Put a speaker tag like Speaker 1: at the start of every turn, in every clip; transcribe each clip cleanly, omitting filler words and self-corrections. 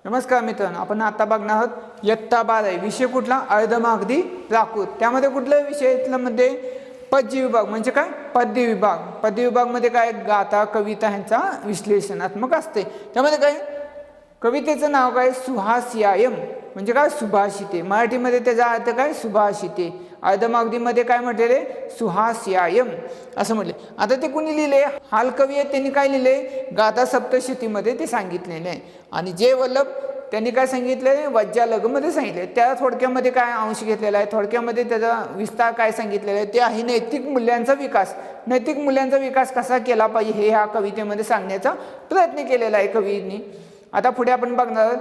Speaker 1: नमस्कार मित्रांनो, आपण आता बघणार आहोत इयत्ता 12 विषय कुठला अर्धमागधी प्राकृत। त्यामध्ये कुठला विषय मध्ये पद्य विभाग म्हणजे काय पद्य विभाग। पद्य विभाग मध्ये काय गाथा कविता ह्यांचा विश्लेषणात्मक असते। त्यामध्ये काय कवितेचं नाव काय सुहास्यायम म्हणजे काय सुभाषिते। मराठीमध्ये त्याचा अर्थ काय सुभाषिते। अर्धमागधीमध्ये काय म्हटलेले सुहास्यायम असं म्हटले। आता ते कुणी लिहिले हाल कवी आहे त्यांनी काय लिहिले गाथा सप्तशतीमध्ये ते सांगितलेले आहे। आणि जे वल्लभ त्यांनी काय सांगितले वज्जालगमध्ये सांगितले। त्या थोडक्यामध्ये काय अंश घेतलेला आहे, थोडक्यामध्ये त्याचा विस्तार काय सांगितलेला आहे ते आहे नैतिक मूल्यांचा विकास। नैतिक मूल्यांचा विकास कसा केला पाहिजे हे ह्या कवितेमध्ये सांगण्याचा प्रयत्न केलेला आहे कवींनी। आता पुढे आपण बघणार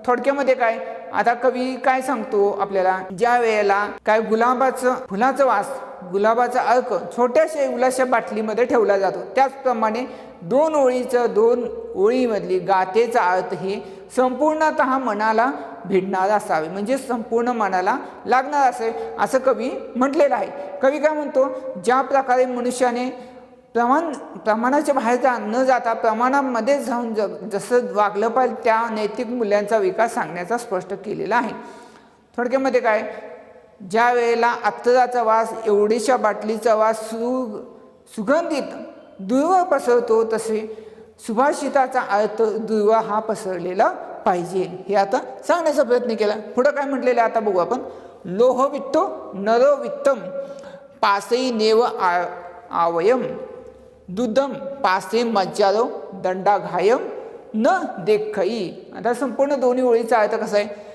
Speaker 1: थोडक्यामध्ये काय आता कवी काय सांगतो आपल्याला ज्या वेळेला काय गुलाबाचं फुलाचा वास गुलाबाचा अर्क छोट्याशा उलाशा बाटलीमध्ये ठेवला जातो त्याचप्रमाणे दोन ओळीमधली गाथेचा अर्थ हे संपूर्णतः मनाला भिडणारा असावे म्हणजे संपूर्ण मनाला लागणार असेल असं कवी म्हटलेलं आहे। कवी काय म्हणतो ज्या प्रकारे मनुष्याने प्रमाणाच्या बाहेर न जाता प्रमाणामध्ये जाऊन जसं वागलं पाहिजे त्या नैतिक मूल्यांचा विकास सांगण्याचा स्पष्ट केलेला आहे। थोडक्यामध्ये काय ज्या वेळेला अत्तराचा वास एवढीशा बाटलीचा वास सुगंधित दूरवर पसरतो तसे सुभाषिताचा अर्थ दूरवर हा पसरलेला पाहिजे हे आता सांगण्याचा प्रयत्न केला। पुढे काय म्हटलेलं आता बघू आपण लोह वित्तो नरो वित्तम पासई नेव आवयम दुदम पासे मज्जारो दंडा घायम न देखई। आता संपूर्ण दोन्ही ओळीचा अर्थ कसा आहे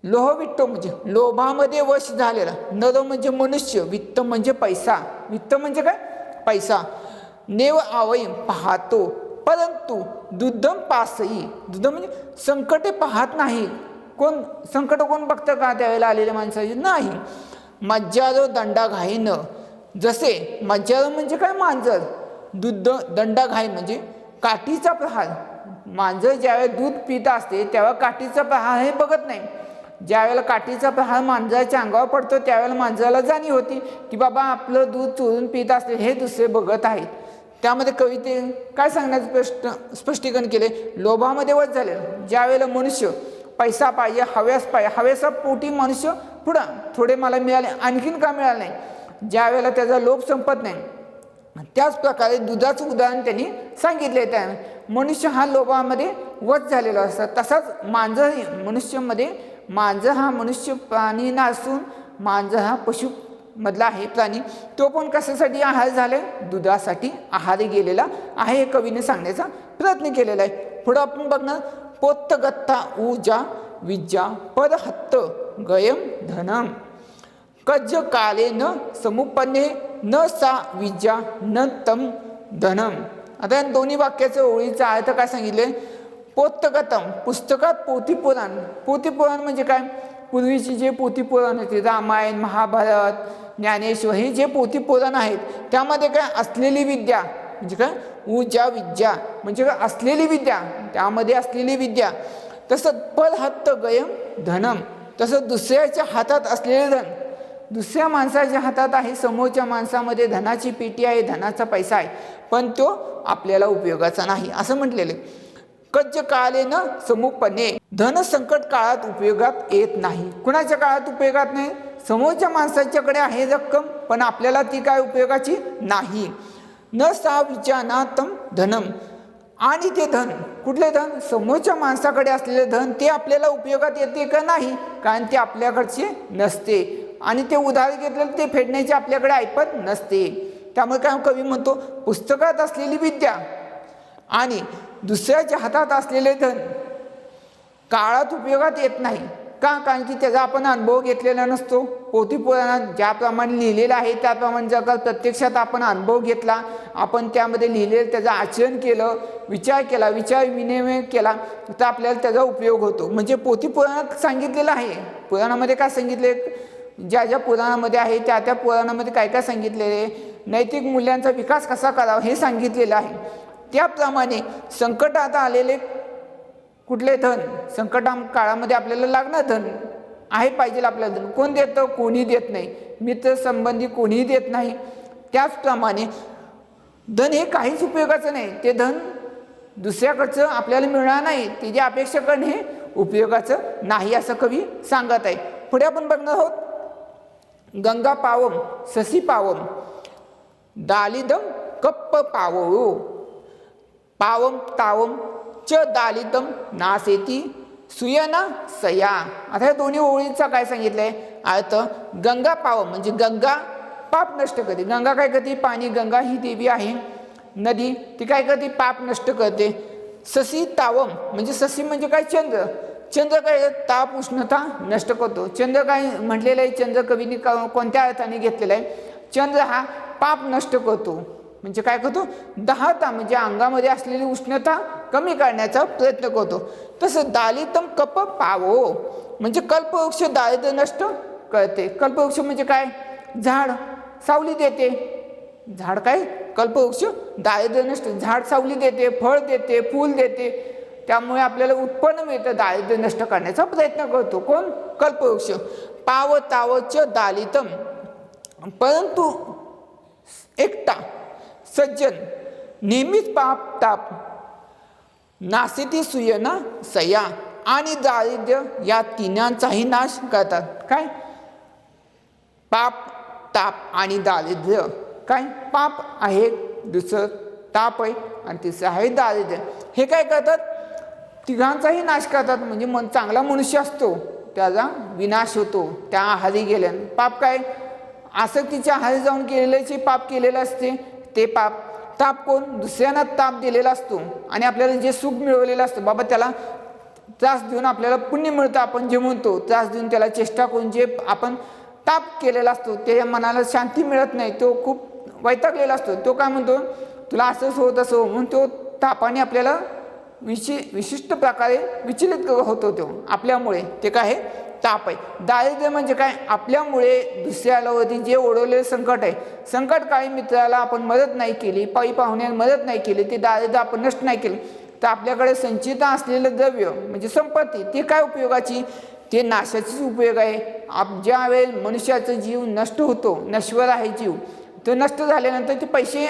Speaker 1: लोह वित्त म्हणजे लोभामध्ये वश झालेला, नर म्हणजे मनुष्य, वित्त म्हणजे पैसा, वित्त म्हणजे काय पैसा, नेव आवयम पाहतो परंतु दुदम पासई दुदम म्हणजे संकटे पाहत नाही। कोण संकट कोण बघतं का त्यावेळेला आलेल्या माणसाची नाही। मज्जारो दंडा घाई न जसे मज्जारो म्हणजे काय मांजर, दंडा घाई म्हणजे काठीचा प्रहार। मांजर ज्यावेळेला दूध पित असते तेव्हा काठीचा प्रहार हे बघत नाही। ज्यावेळेला काठीचा प्रहार मांजराच्या अंगावर पडतो त्यावेळेला मांजराला जाणीव होती की बाबा आपलं दूध चोरून पित असते हे दुसरे बघत आहेत। त्यामध्ये कविते काय सांगण्याचं स्पष्टीकरण केले लोभामध्ये वच झाले। ज्यावेळेला मनुष्य पैसा पाहिजे हव्यासा पोटी मनुष्य पुढं थोडे मला मिळाले आणखीन का मिळालं नाही ज्या वेळेला त्याचा लोभ संपत नाही। त्याच प्रकारे दुधाचं उदाहरण त्यांनी सांगितले त्या मनुष्य हा लोभामध्ये वच झालेला असतात। तसाच मांजर मनुष्यामध्ये मांजर हा मनुष्य प्राणी नसून मांजर हा पशु मधला आहे प्राणी तो पण कशासाठी आहार झाले दुधासाठी आहारी गेलेला आहे हे कवीने सांगण्याचा प्रयत्न केलेला आहे। पुढे आपण बघणार पोत्तगत्ता ऊजा विद्या परहत्त गयम धनम कज्ज काले न समुपन्ने न सा विद्या न तम धनम। आता या दोन्ही वाक्याच्या ओळीचा अर्थ काय सांगितले पोत्तगतम पुस्तकात पोथीपुराण म्हणजे काय पूर्वीची जे पोथीपुराण होते रामायण महाभारत ज्ञानेश्वर हे जे पोथीपुराण आहेत त्यामध्ये काय असलेली विद्या म्हणजे काय ऊजा विद्या म्हणजे काय असलेली विद्या त्यामध्ये असलेली विद्या तसं परहत्त गयम धनम तसं दुसऱ्याच्या हातात असलेले धन दुसऱ्या माणसाच्या हातात आहे समोरच्या माणसामध्ये धनाची पेटी आहे धनाचा पैसा आहे पण तो आपल्याला उपयोगाचा नाही असं म्हटलेले। कज्ज काले न समुपन्ने धन संकट काळात उपयोगात येत नाही। कुणाच्या काळात उपयोगात नाही समोरच्या माणसाच्याकडे आहे रक्कम पण आपल्याला ती काय उपयोगाची नाही। न सा विचानातम धनम आणि ते धन कुठले धन समोरच्या माणसाकडे असलेले धन ते आपल्याला उपयोगात येते का नाही कारण ते आपल्याकडचे नसते आणि ते उधार घेतलेलं ते फेडण्याची आपल्याकडे ऐपत नसते। त्यामुळे काय कवी म्हणतो पुस्तकात असलेली विद्या आणि दुसऱ्याच्या हातात असलेले धन काळात उपयोगात येत नाही का कारण की त्याचा आपण अनुभव घेतलेला नसतो। पोथीपुराणात ज्याप्रमाणे लिहिलेलं आहे त्याप्रमाणे जर का प्रत्यक्षात आपण अनुभव घेतला आपण त्यामध्ये लिहिलेलं त्याचं आचरण केलं विचार विनिमय केला तर आपल्याला त्याचा उपयोग होतो। म्हणजे पोथीपुराणात सांगितलेलं आहे पुराणामध्ये काय सांगितले ज्या पुराणामध्ये आहे त्या पुराणामध्ये काय सांगितलेले नैतिक मूल्यांचा विकास कसा करावा हे सांगितलेलं आहे। त्याप्रमाणे संकटात आलेले कुठले धन संकटा काळामध्ये आपल्याला लागणार धन आहे पाहिजे आपल्याला धन कोण देतं कोणी देत नाही मित्र संबंधी कोणीही देत नाही। त्याचप्रमाणे धन हे काहीच उपयोगाचं नाही ते धन दुसऱ्याकडचं आपल्याला मिळणार नाही त्याची अपेक्षा करणे हे उपयोगाचं नाही असं कवी सांगत आहे. पुढे आपण बघणार आहोत, गंगा पावम ससी पावम दालिदम कप्प पावो पावम तावम च दालिदम नासेती सुयना सया. आता या दोन्ही ओळींचा काय सांगितलंय अर्थ, गंगा पावम म्हणजे गंगा पाप नष्ट करते. गंगा काय करते, पाणी, गंगा ही देवी आहे नदी, ती काय करते, पाप नष्ट करते. ससी तावम म्हणजे ससी म्हणजे काय, चंद्र. चंद्र काय, ताप उष्णता नष्ट करतो. चंद्र काय म्हटलेलं आहे, चंद्र कवीने कोणत्या अर्थाने घेतलेला आहे, चंद्र हा पाप नष्ट करतो. म्हणजे काय करतो, दहाता म्हणजे अंगामध्ये असलेली उष्णता कमी करण्याचा प्रयत्न करतो. तसं दालितम कप पावो म्हणजे कल्पवृक्ष दारिद्र्य नष्ट करते. कल्पवृक्ष म्हणजे काय, झाड सावली देते. झाड काय, कल्पवृक्ष दारिद्र्य नष्ट, झाड सावली देते, फळ देते, फूल देते, त्यामुळे आपल्याला उत्पन्न मिळतं. दारिद्र्य नष्ट करण्याचा प्रयत्न करतो कोण, कल्पवृक्ष. पाव तावच दालितम परंतु एकटा सज्जन नेहमीच पाप ताप नासेती सुयना सया आणि दारिद्र्य या तिन्यांचाही नाश करतात. काय, पाप ताप आणि दारिद्र्य. काय, पाप आहे, दुसरं ताप आहे आणि तिसरं आहे दारिद्र्य. हे काय करतात, तिघांचाही नाश करतात. म्हणजे मन चांगला मनुष्य असतो त्याचा विनाश होतो त्या आहारी गेल्याने. पाप काय, आसक्तीच्या आहारी जाऊन केलेल्याचे पाप केलेलं असते ते पाप. ताप कोण, दुसऱ्यांना ताप दिलेला असतो आणि आपल्याला जे सुख मिळवलेलं असतं, बाबा त्याला त्रास देऊन आपल्याला पुण्य मिळतं, आपण जे म्हणतो त्रास देऊन त्याला चेष्टा करून जे आपण ताप केलेला असतो ते मनाला शांती मिळत नाही, तो खूप वैतागलेला असतो. तो काय म्हणतो, तुला असंच होत असो म्हणून तो तापाने आपल्याला विशिष्ट प्रकारे विचलित होतो तो आपल्यामुळे. ते काय आहे, ताप आहे. दारिद्र्य म्हणजे काय, आपल्यामुळे दुसऱ्याला वरती जे ओढवलेले संकट आहे, संकटकाळी मित्राला आपण मदत नाही केली, पायी पाहुण्याला मदत नाही केली, ते दारिद्र्य आपण नष्ट नाही केलं, तर आपल्याकडे संचित असलेलं द्रव्य म्हणजे संपत्ती ते काय उपयोगाची, ते नाशाचीच उपयोग आहे. ज्या वेळेस मनुष्याचा जीव नष्ट होतो, नश्वर आहे जीव, तो नष्ट झाल्यानंतर ते पैसे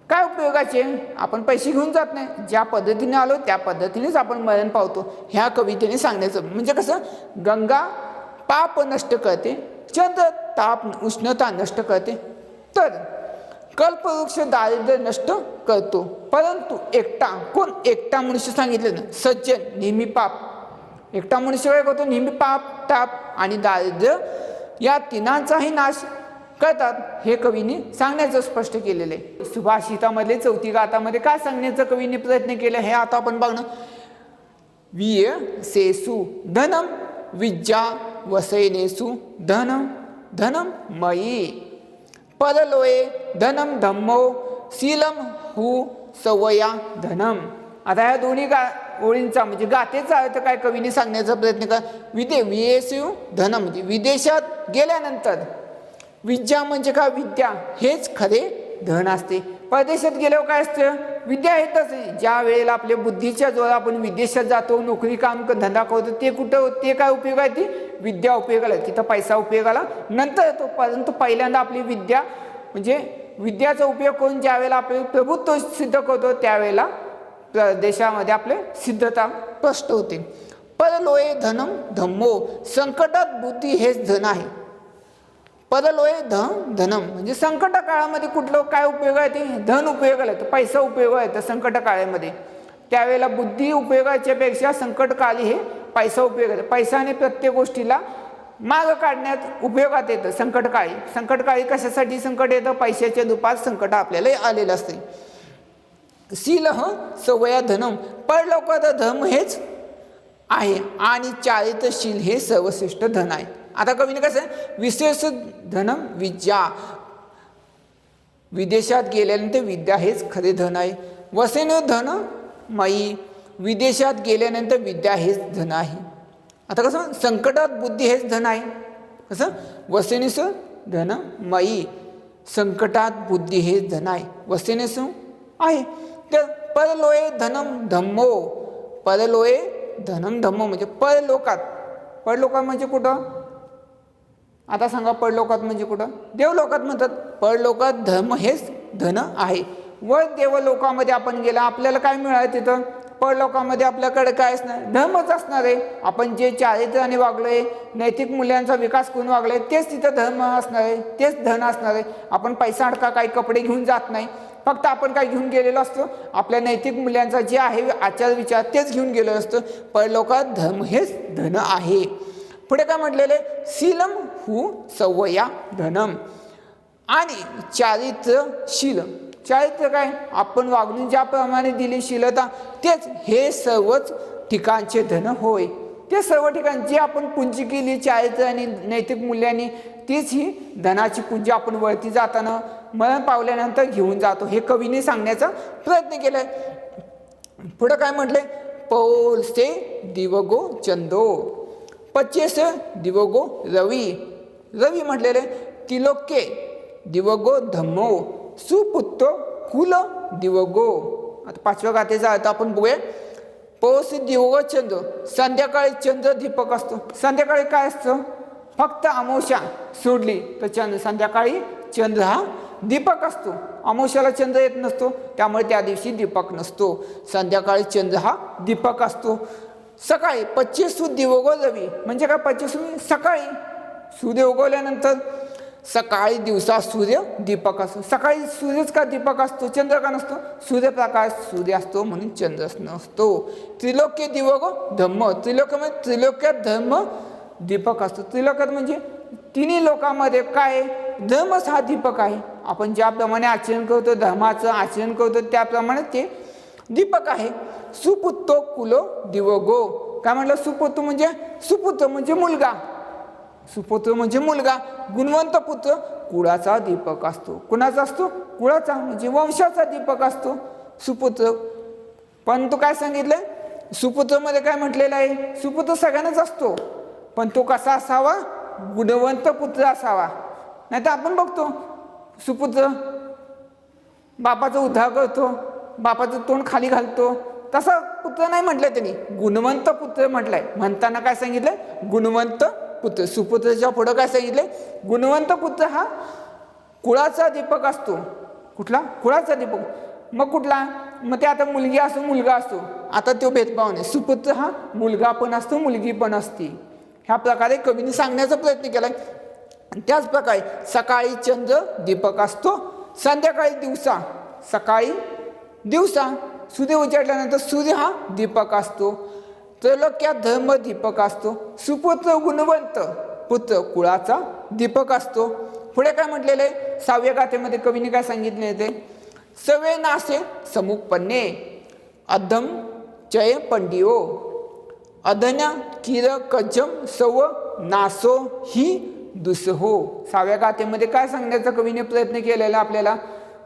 Speaker 1: काय उपयोगाचे, आपण पैसे घेऊन जात नाही, ज्या पद्धतीने आलो त्या पद्धतीनेच आपण मरण पावतो. ह्या कवितेने सांगण्याचं म्हणजे कसं, गंगा पाप नष्ट करते, चंद्र ताप उष्णता नष्ट करते, तर कल्पवृक्ष दारिद्र्य नष्ट करतो. परंतु एकटा कोण, एकटा मनुष्य सांगितलं ना, सज्जन नेहमी पाप. एकटा मनुष्य काय करतो, नेहमी पाप ताप आणि दारिद्र्य या तिनांचाही नाश करतात. हे कवीने सांगण्याचं स्पष्ट केलेलं आहे. सुभाषितामधले 4थी गाथामध्ये काय सांगण्याचा कवीने प्रयत्न केला हे आता आपण बघणं. विय सेसु धनम विद्या वसैनेसु धनम धनम मयी परलोये धनम धम्मो शीलम हु सवया धनम. आता ह्या दोन्ही ओळींचा म्हणजे गाथेचा अर्थ काय कवीने सांगण्याचा प्रयत्न कर. विदेशु धनम म्हणजे विदेशात गेल्यानंतर, विद्या म्हणजे काय, विद्या हेच खरे धन असते. परदेशात गेल्यावर काय असतं, विद्या हेच असते. ज्या वेळेला आपल्या बुद्धीच्या जोर आपण विदेशात जातो, नोकरी काम धंदा करतो, ते कुठं, ते काय उपयोग आहे, ती विद्या उपयोगाला, तिथं पैसा उपयोगाला नंतर येतो. परंतु पहिल्यांदा आपली विद्या म्हणजे विद्याचा उपयोग करून ज्या वेळेला आपले प्रभुत्व सिद्ध करतो त्यावेळेला देशामध्ये आपले सिद्धता स्पष्ट होते. परलोये धनम धम्मो संकटात बुद्धी हेच धन आहे. परलोये धनम म्हणजे संकट काळामध्ये कुठलं काय उपयोग आहे, ते धन उपयोगाला येतं, पैसा उपयोग आहे संकट काळामध्ये. त्यावेळेला बुद्धी उपयोगाच्या पेक्षा संकटकाळी हे पैसा उपयोग येतो. पैशाने प्रत्येक गोष्टीला माग काढण्यात उपयोगात येतं संकटकाळी. संकटकाळी कशासाठी संकट येतं, पैशाच्या रूपात संकट आपल्याला आलेलं असते. शील सवया धनम परलोकात धर्म हेच आहे आणि चारित्रशील हे सर्वश्रेष्ठ धन आहे. आता कवीने कसं विशेष धनम विद्या, विदेशात गेल्यानंतर विद्या हेच खरे धन आहे. वसेन धन मयी विदेशात गेल्यानंतर विद्या हेच धन आहे. आता कसं संकटात बुद्धी हेच धन आहे. कसं वसेनेस धन मयी संकटात बुद्धी हेच धन आहे, वसेनेस आहे. तर परलोये धनम धम्मो, परलोये धनम धम्मो म्हणजे परलोकात. परलोकात म्हणजे कुठं, आता सांगा परलोकात म्हणजे कुठं, देवलोकात म्हणतात. परलोकात धर्म हेच धन आहे. व देवलोकामध्ये आपण गेला आपल्याला काय मिळालं, तिथं परलोकामध्ये आपल्याकडे काय असणार, धर्मच असणार आहे. आपण जे चारित्र्याने वागलोय, नैतिक मूल्यांचा विकास करून वागलोय, तेच तिथं धर्म असणार आहे, तेच धन असणार आहे. आपण पैसा अडका काही कपडे घेऊन जात नाही, फक्त आपण काय घेऊन गेलेलो असतो, आपल्या नैतिक मूल्यांचा जे आहे आचार विचार तेच घेऊन गेलेलो असतो. परलोकात धर्म हेच धन आहे. पुढे काय म्हटलेले, शीलम हु सवया धनम, आणि चारित्र्यशील. चारित्र्य काय, आपण वागणूक ज्याप्रमाणे दिली शीलता, तेच हे सर्वच ठिकाणचे धन होय. ते सर्व ठिकाण जे आपण पुंजी केली चारित्र्य आणि नैतिक मूल्यांनी, तीच ही धनाची पुंजी आपण वरती जाताना मरण पावल्यानंतर घेऊन जातो, हे कवीने सांगण्याचा प्रयत्न केलाय. पुढे काय म्हटले, पौलसे दिवगो चंदो, पच्चेस दिवगो रवी. रवी म्हटलेले, तिलोके दिवगो धम्मो, सुपुत्र कुल दिवगो. आता 5व्या गाथेचा अर्थ आपण बघूया. पौस दिवगो चंद्र, संध्याकाळी चंद्र दीपक असतो. संध्याकाळी काय असतं, फक्त अमावस्या सोडली तर चंद्र, संध्याकाळी चंद्र हा दीपक असतो. अमावस्याला चंद्र येत नसतो, त्यामुळे त्या दिवशी दीपक नसतो. संध्याकाळी चंद्र हा दीपक असतो. सकाळी 25 दिवगो रवी, म्हणजे काय 25 सकाळी सूर्य उगवल्यानंतर सकाळी दिवसा सूर्य दीपक असतो. सकाळी सूर्यच का दीपक असतो, चंद्र का नसतो, सूर्यप्रकाश सूर्य असतो म्हणून चंद्र नसतो. त्रिलोक्य दिवगो धम्म, त्रिलोक्य म्हणजे त्रिलोक्यात धर्म दीपक असतो. त्रिलोक्यात म्हणजे तिन्ही लोकांमध्ये काय, धर्मच हा दीपक आहे. आपण ज्याप्रमाणे आचरण करतो, धर्माचं आचरण करतो, त्याप्रमाणे ते दीपक आहे. सुपुत्र कुलो दिवगो, काय म्हटलं, सुपुत्र म्हणजे मुलगा. सुपुत्र म्हणजे मुलगा. गुणवंत पुत्र कुळाचा दीपक असतो. कुणाचा असतो, कुळाचा म्हणजे वंशाचा दीपक असतो सुपुत्र. पण तो काय सांगितलंय, सुपुत्र मध्ये काय म्हटलेलं आहे, सुपुत्र सगळ्यांनाच असतो, पण तो कसा असावा, गुणवंत पुत्र असावा. नाही तर आपण बघतो सुपुत्र बापाचा उद्धार करतो, बापाचं तोंड खाली घालतो, तसा पुत्र नाही म्हटलंय त्यांनी, गुणवंत पुत्र म्हटलंय. म्हणताना काय सांगितलंय, गुणवंत पुत्र. सुपुत्राच्या पुढं काय सांगितलंय, गुणवंत पुत्र हा कुळाचा दीपक असतो. कुठला, कुळाचा दीपक. मग कुठला, मग ते आता मुलगी असो मुलगा असतो, आता तो भेदभाव नाही. सुपुत्र हा मुलगा पण असतो, मुलगी पण असते. ह्या प्रकारे कवीने सांगण्याचा प्रयत्न केलाय. त्याच प्रकारे सकाळी चंद्र दीपक असतो, संध्याकाळी दिवसा. सकाळी दिवसा सूर्य उजाडल्यानंतर सूर्य हा दीपक असतो. त्रैलोक्यात धर्म दीपक असतो. सुपुत्र गुणवंत पुत्र कुळाचा दीपक असतो. पुढे काय म्हटलेलं आहे, 6व्या गाथेमध्ये कवीने काय सांगितले ते, सवे नासे समुपन्ने अधम चय पंडिओ, अधन्या किर कजम सव नासो ही दुसहो. 6व्या गाथेमध्ये काय सांगण्याचा कवीने प्रयत्न केलेला आपल्याला,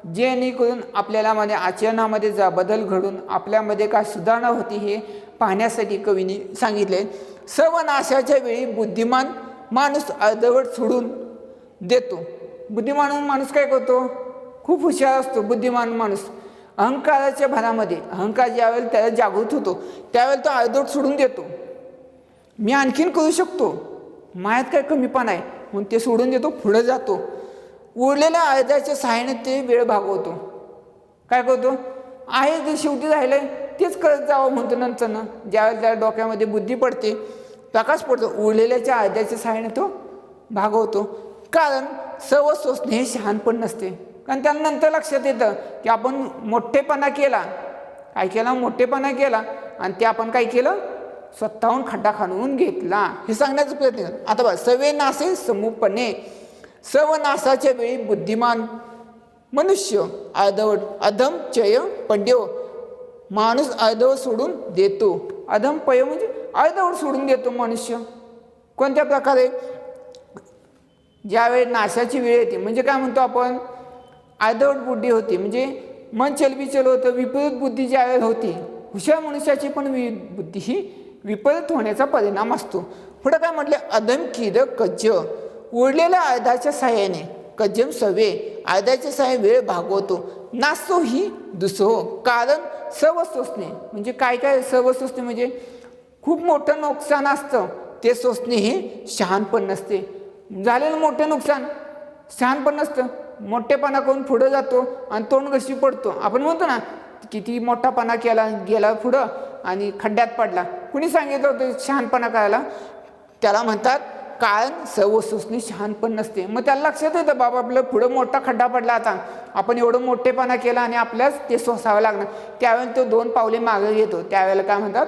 Speaker 1: जेणेकरून आपल्याला मध्ये आचरणामध्ये जा बदल घडून आपल्यामध्ये काय सुधारणा होती हे पाहण्यासाठी कवीने सांगितले. सर्वनाशाच्या वेळी बुद्धिमान माणूस अर्धवट सोडून देतो. बुद्धिमान माणूस काय करतो, खूप हुशार असतो बुद्धिमान माणूस. अहंकाराच्या भरामध्ये, अहंकार ज्यावेळेला त्याला जागृत होतो त्यावेळेला तो अर्धवट सोडून देतो. मी आणखीन करू शकतो, मायात काय कमीपणा आहे म्हणून ते सोडून देतो, पुढे जातो. उरलेल्या अर्ध्याच्या सहाय्याने ते वेळ भागवतो. काय करतो, आहे जे शेवटी राहिलंय तेच करत जावं म्हणतो. नंतर ज्यावेळेला त्या डोक्यामध्ये बुद्धी पडते, प्रकाश पडतो, उरलेल्याच्या अर्ध्याच्या सहाय्याने तो भागवतो. कारण सर्व सोसणे हे शहाणपण नसते. कारण त्याला नंतर लक्षात येतं की आपण मोठेपणा केला, काय केला, मोठेपणा केला, आणि ते आपण काय केलं, स्वतःहून खड्डा खाणून घेतला. हे सांगण्याचा प्रयत्न कर. आता बघ, सवे नासे समूपणे, सर्व नासाच्या वेळी बुद्धिमान मनुष्य अर्धवट, अधम चय पंड्यो, माणूस अर्धवट सोडून देतो. अधम पय म्हणजे अर्धवट सोडून देतो मनुष्य. कोणत्या प्रकारे, ज्यावेळी नाशाची वेळ येते, म्हणजे काय म्हणतो आपण, अर्धवट बुद्धी होती, म्हणजे मन चलबिचल होतं, विपरीत बुद्धी ज्यावेळेला होती. हुशार मनुष्याची पण बुद्धी ही विपरीत होण्याचा परिणाम असतो. पुढे काय म्हटले, अधम किर कज्ज, उरलेल्या अर्ध्याच्या साह्याने, कज्जम सवे, अर्ध्याच्या साह्या वेळ भागवतो. नासो ही दुसहो, कारण सर्व सोसणे, म्हणजे काय काय सर्व सोसणे म्हणजे खूप मोठं नुकसान असतं, ते सोसणे हे शहाणपण नसते. झालेलं मोठं नुकसान शहाणपण नसतं. मोठेपणा करून पुढे जातो आणि तोंड कशी पडतो. आपण म्हणतो ना, किती मोठापणा केला, गेला पुढं आणि खड्ड्यात पडला. कुणी सांगितलं होतं शहाणपणा करायला? त्याला म्हणतात कारण सवसूसनी शहाणपण नसते. मग त्याला लक्षात येतं बाबा आपलं पुढं मोठा खड्डा पडला, आता आपण एवढं मोठेपणा केला आणि आपल्याच ते सोसावं लागणार. त्यावेळेला तो 2 पावले मागे घेतो. त्यावेळेला काय म्हणतात,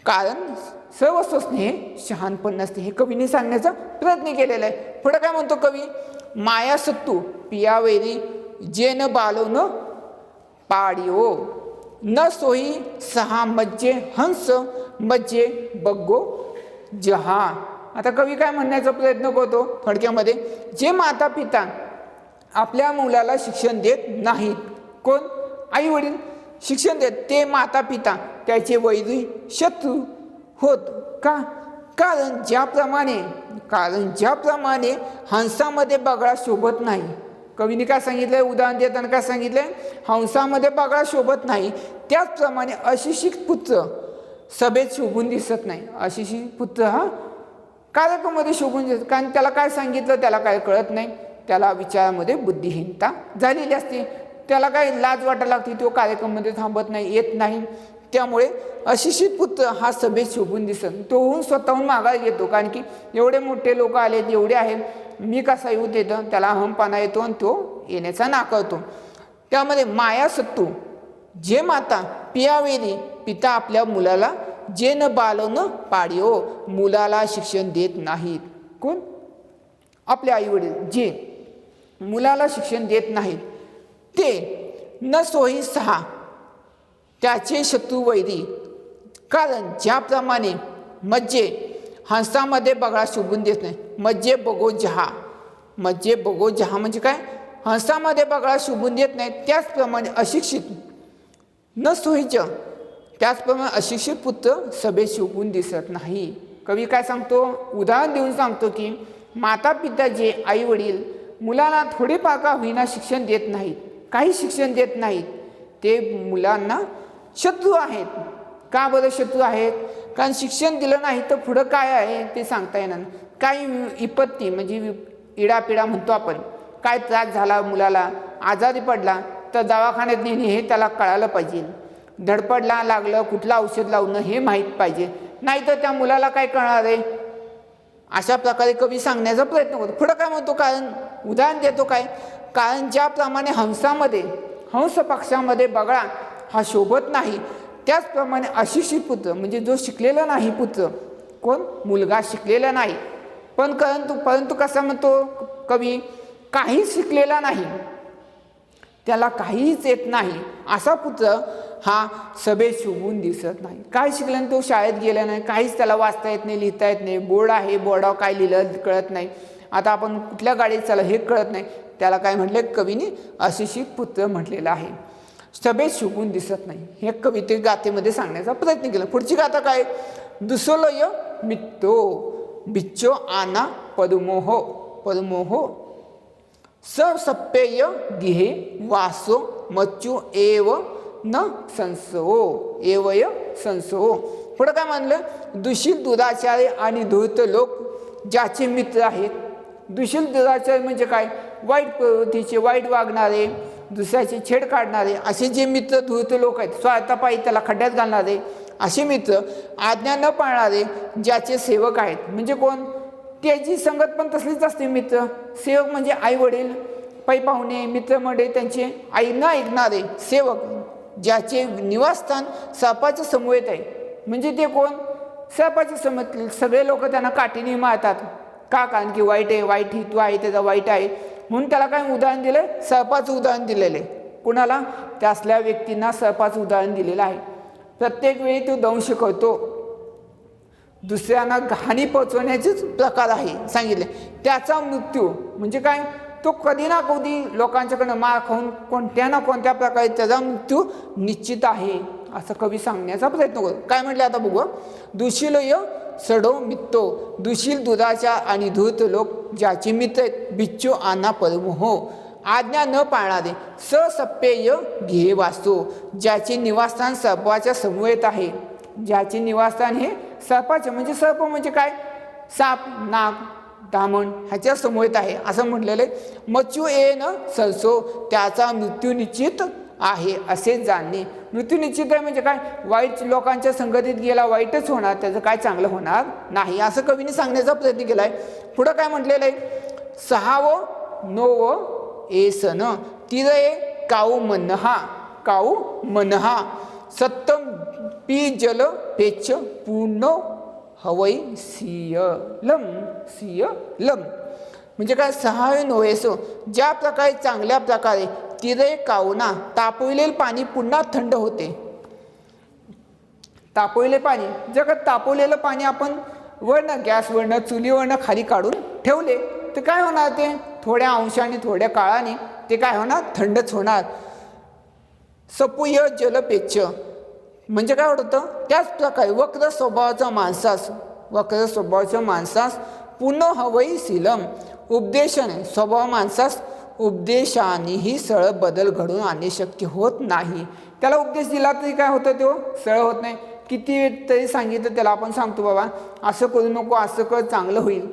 Speaker 1: कारण सवसूसनी हे शहाणपण नसते. हे कवीने सांगण्याचा प्रयत्न केलेला आहे. पुढं काय म्हणतो कवी, माया सत्तू पियावेरी जेन बालो न पाडिओ न सोई सहा मज्जे हंस मज्जे बग्गो जहा. आता कवी काय म्हणण्याचा प्रयत्न करतो थोडक्यामध्ये, जे माता पिता आपल्या मुलाला शिक्षण देत नाहीत, कोण, आई वडील शिक्षण देत, ते माता पिता त्याचे वैरी शत्रू होत. का? कारण ज्याप्रमाणे हंसामध्ये बगळा शोभत नाही. कवीने काय सांगितलंय, उदाहरण देताना काय सांगितलंय, हंसामध्ये बगळा शोभत नाही, त्याचप्रमाणे अशिक्षित पुत्र सभेत शोभून दिसत नाही. अशिक्षित पुत्र हा कार्यक्रमामध्ये शोभून दिसत, कारण त्याला काय सांगितलं त्याला काय कळत नाही, त्याला विचारामध्ये बुद्धिहीनता झालेली असते, त्याला काय लाज वाटायला लागते, तो कार्यक्रमामध्ये थांबत नाही, येत नाही. त्यामुळे अशिक्षित पुत्र हा सभेत शोभून दिसत, तो होऊन स्वतःहून मागायला येतो, कारण की एवढे मोठे लोक आले, एवढे आहेत, मी कसा येऊ देतं, त्याला अहमपणा येतो आणि तो येण्याचा नाकारतो. त्यामध्ये माया सत्तू, जे माता पियावेरी पिता आपल्या मुलाला जे न बालन पाडिओ मुलाला शिक्षण देत नाहीत. कोण? आपले आई वडील जे मुलाला शिक्षण देत नाहीत, ते न सोही सहा त्याचे शत्रू वैरी. कारण ज्याप्रमाणे मज्जे हंसामध्ये बगळा शोभून देत नाही, मज्जे बगो जहा म्हणजे काय, हंसामध्ये बगळा शोभून देत नाही, त्याचप्रमाणे अशिक्षित न सोयीचं त्याचप्रमाणे अशिक्षित पुत्र सभेत शोभून दिसत नाही. कवी काय सांगतो, उदाहरण देऊन सांगतो की माता पिता जे आई वडील मुलाला थोडेफार का होईना शिक्षण देत नाहीत, काही शिक्षण देत नाहीत, ते मुलांना शत्रू आहेत. का बरं शत्रू आहेत? कारण शिक्षण दिलं नाही तर पुढं काय आहे ते सांगता येणार. काही विपत्ती म्हणजे इडापिडा म्हणतो आपण, काय त्रास झाला मुलाला, आजारी पडला तर दवाखान्यात नेणे हे त्याला कळालं पाहिजे, धडपडला लागलं कुठलं औषध लावणं हे माहीत पाहिजे, नाही तर त्या मुलाला काय कळणार आहे. अशा प्रकारे कवी सांगण्याचा प्रयत्न करतो. पुढं काय म्हणतो, कारण उदाहरण देतो काय, कारण ज्याप्रमाणे हंस पक्षामध्ये बगळा हा शोभत नाही, त्याचप्रमाणे अशिक्षित पुत्र म्हणजे जो शिकलेला नाही पुत्र, कोण, मुलगा शिकलेला नाही, परंतु कसा म्हणतो कवी, काहीच शिकलेला नाही, त्याला काहीच येत नाही, असा पुत्र हा सभेत शोभून दिसत नाही. काय शिकला तो शाळेत गेला नाही, काहीच त्याला वाचता येत नाही, लिहिता येत नाही, बोर्ड आहे, बोर्डावर काय लिहिलं कळत नाही, आता आपण कुठल्या गाडीत चाललं हे कळत नाही, त्याला काय म्हटले कवीने अशिक्षित पुत्र म्हटलेला आहे, सभेत शोभून दिसत नाही. हे कविते गाथेमध्ये सांगण्याचा प्रयत्न केला. पुढची गाथा काय, दुसोलय मित्तो बिच्चो आना पदमोहो सप्पेय गिहे वासो मच्चू एव न संसो. पुढं काय म्हणलं, दुशील दुराचारी आणि धूर्त लोक ज्याचे मित्र आहेत. दुशील दुराचारी म्हणजे काय, वाईट प्रवृत्तीचे, वाईट वागणारे, दुसऱ्याचे छेड काढणारे, असे जे मित्र धूर्त लोक आहेत, स्वार्थापायी त्याला खड्ड्यात घालणारे असे मित्र, आज्ञा न पाळणारे ज्याचे सेवक आहेत. म्हणजे कोण, त्याची संगत पण तसलीच असते मित्र. सेवक म्हणजे आई वडील, पै पाहुणे, मित्रमंडळी, त्यांचे आई न ऐकणारे सेवक, ज्याचे निवासस्थान सर्पाच्या समवेत आहे. म्हणजे ते कोण, सर्पाच्या समवेत सगळे लोक त्यांना काठीने मारतात. का, कारण की वाईट आहे, वाईट हेतू आहे त्याचा, वाईट आहे म्हणून त्याला काय उदाहरण दिलं, सर्पाचं उदाहरण दिलेलं आहे. कुणाला, त्या असल्या व्यक्तींना सर्पाचं उदाहरण दिलेलं आहे. प्रत्येक वेळी तो दंश करतो, दुसऱ्यांना हानी पोचवण्याचेच प्रकार आहे सांगितले. त्याचा मृत्यू म्हणजे काय, तो कधी ना कधी लोकांच्याकडनं मार खाऊन कोणत्या ना कोणत्या प्रकारे त्याचा मृत्यू निश्चित आहे, असं कवी सांगण्याचा प्रयत्न करतो. काय म्हटलं आता बघू, दुशीलय सडो मित्तो, दुशील दुराचार आणि धूर्त लोक ज्याचे मित्र आहेत, बिच्चो आना परमोहो आज्ञा न पाळणारे, सप्पेय घे वासो ज्याचे निवासस्थान सर्पाच्या समवेत आहे. ज्याचे निवासस्थान हे सर्पाचे, म्हणजे सर्प म्हणजे काय, साप, नाग, दामण ह्याच्या समवेत आहे असं म्हटलेलं आहे. मच्चू ए न सरसो त्याचा मृत्यू निश्चित आहे असे जाणणे. मृत्यू निश्चित आहे म्हणजे काय, वाईट लोकांच्या संगतीत गेला वाईटच होणार, त्याचं काय चांगलं होणार नाही, असं कवीने सांगण्याचा प्रयत्न केला आहे. पुढं काय म्हटलेलं आहे, सहावं नोव एसन तिरये काऊ मनहा, काऊ मनहा सत्तम पी जल पेच पूर्ण हवई सियलम, सियलम म्हणजे काय, सहावे नोवेसो ज्या प्रकारे चांगल्या प्रकारे तिरये काऊना तापविलेले पाणी पुन्हा थंड होते. तापविले पाणी, जगात तापवलेलं पाणी आपण वरनं गॅसवरनं चुलीवरनं खाली काढून ठेवले तर काय होणार, ते थोड्या अंशाने थोड्या काळाने ते काय होणार, थंडच होणार. सपूय जलपेच म्हणजे काय होतं, त्याच प्रकारे वक्र स्वभावाचा माणसास, वक्र स्वभावाच्या माणसास पुन्हा हवई सिलम उपदेशाने स्वभाव माणसास उपदेशानेही सरळ बदल घडून आणणे शक्य होत नाही. त्याला उपदेश दिला तरी काय होतं, तो सरळ होत नाही. किती तरी सांगितलं त्याला, आपण सांगतो बाबा असं करू नको, असं कर चांगलं होईल,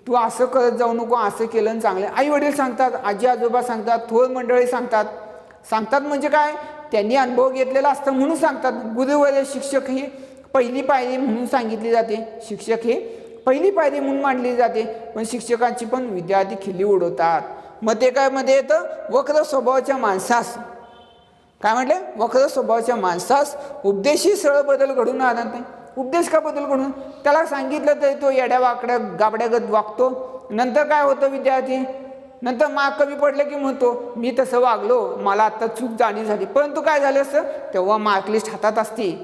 Speaker 1: तू असं करत जाऊ नको, असं केलं चांगलं. आई वडील सांगतात, आजी आजोबा सांगतात, थोर मंडळी सांगतात. सांगतात म्हणजे काय, त्यांनी अनुभव घेतलेला असतं म्हणून सांगतात. गुरुवर्य शिक्षक ही पहिली पायरी म्हणून सांगितली जाते, शिक्षक हे पहिली पायरी म्हणून मांडली जाते. पण शिक्षकांची पण विद्यार्थी खिल्ली उडवतात. मग ते काय मध्ये येतं, वक्र स्वभावाच्या माणसास, काय म्हटले, वक्र स्वभावाच्या माणसास उपदेशी सरळ बदल घडून आणत नाही. उपदेश का बदल घडून, त्याला सांगितलं तरी तो येड्या वाकड्या गाबड्यागत वागतो. नंतर काय होतं, विद्यार्थी नंतर मार्क कमी पडले की म्हणतो मी तसं वागलो, मला आता चूक जाणीव झाली. परंतु काय झालं असतं, तेव्हा मार्कलिस्ट हातात असते,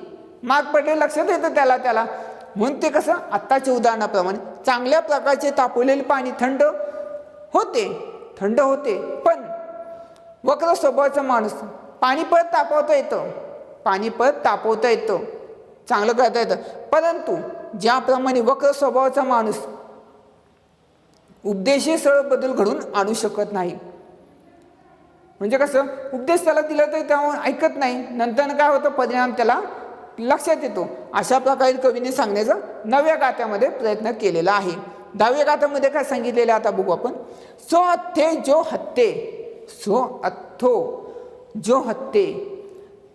Speaker 1: मार्क पडले लक्षात येतं त्याला. म्हणून ते कसं, आत्ताच्या उदाहरणाप्रमाणे चांगल्या प्रकारचे तापवलेले पाणी थंड होते. पण वक्र स्वभावाचा माणूस पाणी परत तापवता येतं, पाणी परत तापवता येतं, चांगलं करता येतं. परंतु ज्याप्रमाणे वक्र स्वभावाचा माणूस उपदेशी सरळ बदल घडून आणू शकत नाही. म्हणजे कसं, उपदेश त्याला दिला तरी त्यामुळे ऐकत नाही, नंतर काय होतं, परिणाम त्याला लक्षात येतो. अशा प्रकारे कवीने सांगण्याचा 9व्या गाथ्यामध्ये प्रयत्न केलेला आहे. 10व्या गाथ्यामध्ये काय सांगितलेलं आता बघू आपण. सो अथ्थे जो हत्ते, सो अथ्थो जो हत्ते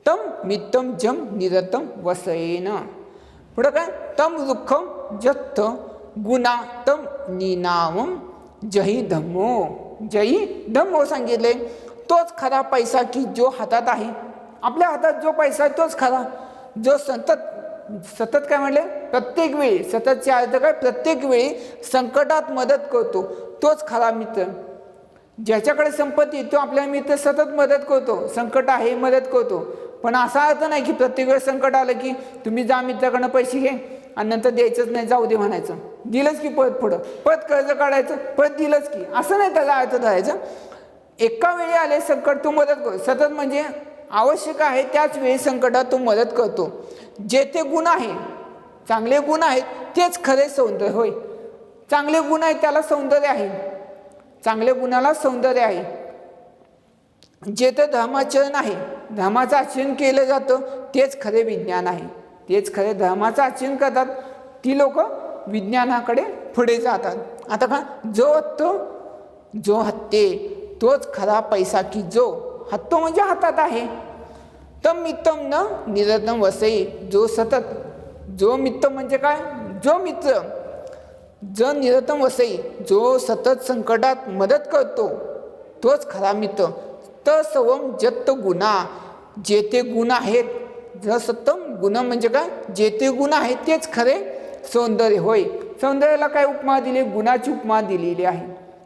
Speaker 1: तम मित्तम जम निरतम वसयेन. पुढं काय, तम दुःखम जत्थ गुणा तम निनावम जही धम्मो सांगितले. तोच खरा पैसा की जो हातात आहे, आपल्या हातात जो पैसा आहे तोच खरा, जो सतत काय म्हणले, प्रत्येक वेळी, सततचे अर्थ काय, प्रत्येक वेळी संकटात मदत करतो तोच खरा मित्र. ज्याच्याकडे संपत्ती तो आपल्या मित्र सतत मदत करतो, संकट आहे मदत करतो. पण असा अर्थ नाही की प्रत्येक वेळेस संकट आलं की तुम्ही जा मित्राकडनं पैसे घे आणि नंतर द्यायचंच नाही, जाऊ दे म्हणायचं, दिलंच की परत कर्ज काढायचं, परत दिलंच की, असं नाही त्याचा अर्थ धरायचा. एका वेळी आले संकट तो मदत करतो सतत, म्हणजे आवश्यक आहे त्याच वेळी संकटात तो मदत करतो. जेथे गुण आहे, चांगले गुण आहेत तेच खरे सौंदर्य होय. चांगले गुण आहेत त्याला सौंदर्य आहे, चांगल्या गुणाला सौंदर्य आहे. जेथे धर्माचरण आहे, धर्माचं आचरण केलं जातं तेच खरे विज्ञान आहे, तेच खरे धर्माचं आचरण करतात ती लोक विज्ञानाकडे पुढे जातात. आता का, जो हत्ते तोच खरा पैसा की जो हत्तो म्हणजे हातात आहे. तम मित्तम न निरतम वसई जो सतत, जो मित्र म्हणजे काय, जो मित्र, जो निरतम वसई जो सतत संकटात मदत करतो तोच खरा मित्र. तसवम जत्त गुणा जेथे गुण आहेत, ज सत्तम गुण म्हणजे काय, जेथे गुण आहेत तेच खरे सौंदर्य होय. सौंदर्याला काय उपमा दिली, गुणाची उपमा दिलेली आहे.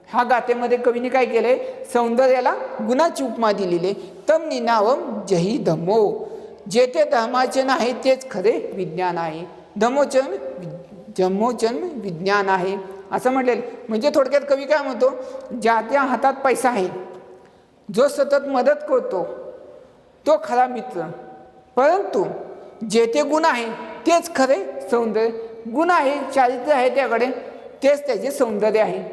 Speaker 1: ह्या गाथेमध्ये कवीने काय केलंय, सौंदर्याला गुणाची उपमा दिलेली. तम निनावम जही धम्मो जेथे धर्माचे नाही तेच खरे विज्ञान आहे. धम्मोचन विज्ञान आहे असं म्हटलेलं. म्हणजे थोडक्यात कवी काय म्हणतो, ज्याच्या हातात पैसा आहे, जो सतत मदत करतो तो खरा मित्र. परंतु जेथे गुण आहे तेच खरे सौंदर्य. गुण आहे, चारित्र्य आहे त्याकडे, तेच त्याचे सौंदर्य आहे.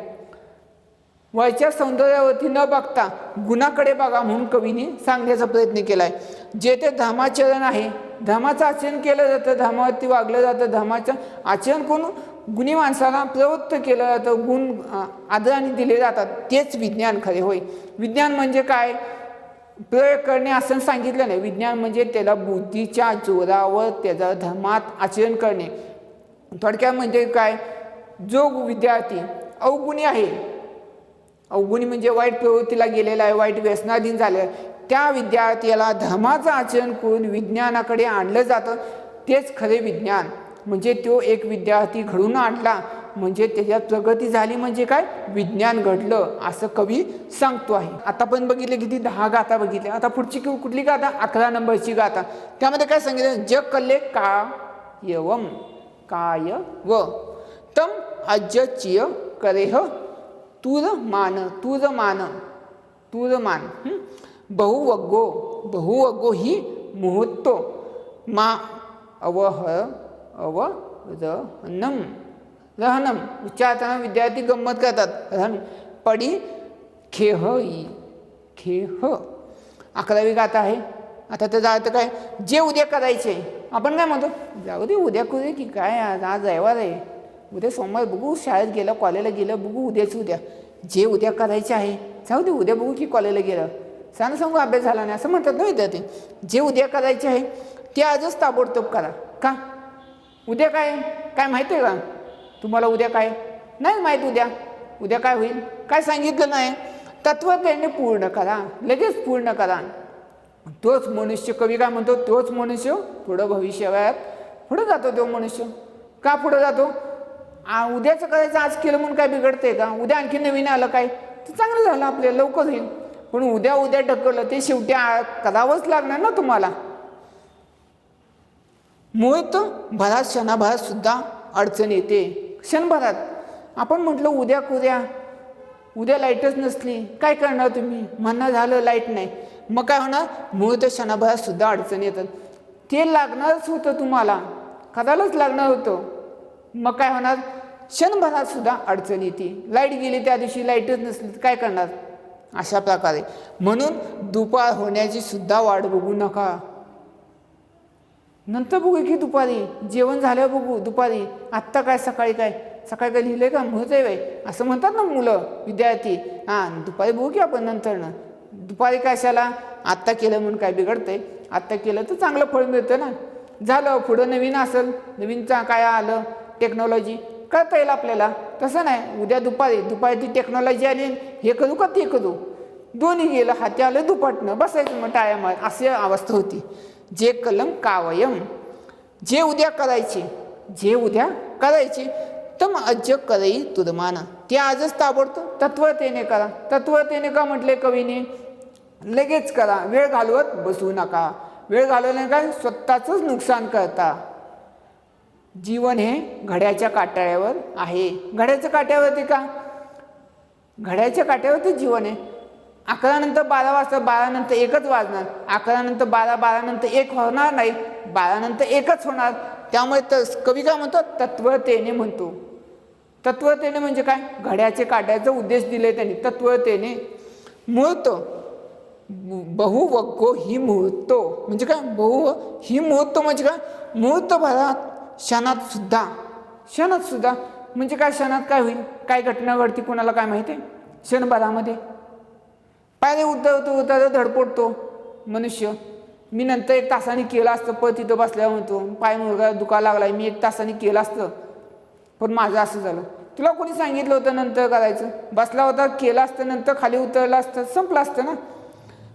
Speaker 1: वरच्या सौंदर्यावरती न बघता गुणाकडे बघा म्हणून कवीने सांगण्याचा प्रयत्न केला आहे. जेथे धर्माचरण आहे, धर्माचं आचरण केलं जातं, धर्मावरती वागलं जातं, धर्माचं आचरण करून गुणी माणसाला प्रवृत्त केलं जातं, गुण आदराने दिले जातात, तेच विज्ञान खरे होय. विज्ञान म्हणजे काय, प्रयोग करणे असं सांगितलं नाही. विज्ञान म्हणजे त्याला बुद्धीच्या जोरावर त्याचं धर्मात आचरण करणे. थोडक्यात म्हणजे काय, जो विद्यार्थी अवगुणी आहे, अवगुणी म्हणजे वाईट प्रवृत्तीला गेलेला आहे, वाईट व्यसनाधीन झालेला आहे, त्या विद्यार्थ्याला धर्माचं आचरण करून विज्ञानाकडे आणलं जातं. तेच खरे विज्ञान. म्हणजे तो एक विद्यार्थी घडून आणला म्हणजे त्याच्यात प्रगती झाली, म्हणजे काय, विज्ञान घडलं असं कवी सांगतो आहे. आता पण बघितले किती 10 गाथा बघितले. आता पुढची कुठली गाथा, 11 नंबरची गाथा. त्यामध्ये काय सांगितलं, जग कल्ले कायवम काय व तम अज्जचिय करेह तुर मान तुर मान तुर मान बहुवग्गो ही मुहूर्तो मा अवरहनम रहनम. उच्चारताना विद्यार्थी गंमत करतात. रहन पडी खेह 11वी गाथा आहे. आता त्याचा अर्थ काय, जे उद्या करायचे. आपण काय म्हणतो, जाऊ दे उद्या करू की काय, आज रविवार आहे, उद्या सोमवार बघू, शाळेत गेलं कॉलेजला गेलं बघू, उद्याच उद्या. जे उद्या करायचे आहे जाऊ दे उद्या बघू की कॉलेजला गेलं, सांगू अभ्यास झाला नाही असं म्हणतात ना विद्यार्थी. जे उद्या करायचे आहे ते आजच ताबडतोब करा. का, उद्या काय काय माहिती आहे का तुम्हाला, उद्या काय नाही माहीत, उद्या काय होईल काय सांगितलं नाही. तत्वज्ञाने पूर्ण करा, लगेच पूर्ण करा. तोच मनुष्य, कवी काय म्हणतो, तोच मनुष्य पुढं भविष्यात पुढं जातो. तो मनुष्य का पुढं जातो, उद्याचं करायचं आज केलं म्हणून काय बिघडतंय का, उद्या आणखी नवीन आलं काय तर चांगलं झालं, आपल्याला लवकर होईल. पण उद्या ढकललं ते शेवटी करावंच लागणार ना तुम्हाला. मुहूर्त भरात क्षणाभरात सुद्धा अडचण येते. क्षणभरात आपण म्हटलं उद्या लाईटच नसली काय करणार तुम्ही, म्हणणं झालं लाईट नाही, मग काय होणार, मुहूर्त क्षणाभरात सुद्धा अडचण येतात. ते लागणारच होतं तुम्हाला, करायलाच लागणार होतं. मग काय होणार, क्षणभरात सुद्धा अडचण येते. लाईट गेली त्या दिवशी, लाईटच नसली काय करणार. अशा प्रकारे म्हणून दुपार होण्याची सुद्धा वाट बघू नका. नंतर बघू की दुपारी, जेवण झाल्यावर बघू दुपारी, आत्ता काय सकाळी काय लिहिलंय का, मुहूर्त आहे असं म्हणतात ना मुलं विद्यार्थी. दुपारी बघू की आपण नंतर ना, दुपारी कशाला, आत्ता केलं म्हणून काय बिघडतंय, आत्ता केलं तर चांगलं फळ मिळतं ना. झालं पुढं नवीन असेल, नवीनचा काय आलं टेक्नॉलॉजी करता येईल आपल्याला. तसं नाही, उद्या दुपारी ती टेक्नॉलॉजी आली, हे करू का ते करू, दोन्ही गेलं, हाती आलं दुपाटणं बसायचं मग टाळ्या मारत, अशी अवस्था होती. जे कलम कावयम, जे उद्या करायचे तम अज्ज करई तुदमान, ते आजच ताबडतोब तत्वतेने करा. तत्वतेने का म्हटले कवीने, लगेच करा, वेळ घालवत बसू नका. वेळ घालवल्याने काय, स्वतःच नुकसान करता. जीवन हे घड्याच्या काट्यावर आहे. घड्याच्या काट्यावरती का, घड्याच्या काट्यावरती जीवन आहे. 11 नंतर 12 वाजता, 12 नंतर 1च वाजणार, 11 नंतर 12, 12 नंतर 1 होणार नाही, 12 नंतर 1च होणार. त्यामुळे कवी काय म्हणतो, तत्वतेने म्हणतो. तत्वतेने म्हणजे काय, घड्याचे काट्याचा उद्देश दिले त्यांनी. तत्वतेने मुहूर्त बहुवग्गो ही मुहूर्तो म्हणजे काय, ही मुहूर्त म्हणजे काय, मुहूर्तभरात क्षणात सुद्धा म्हणजे काय, क्षणात काय होईल, काय घटना घडती कुणाला काय माहिती. क्षणभरामध्ये पायरे उतरतो धडपडतो मनुष्य. मी नंतर 1 तासाने केलं असतं, पण तिथं बसल्यावर म्हणतो पाय मुलगा दुखायला लागलाय, मी 1 तासाने केलं असतं पण माझं असं झालं. तुला कोणी सांगितलं होतं नंतर करायचं, बसला होता केलं असतं, नंतर खाली उतरलं असतं, संपलं असतं ना.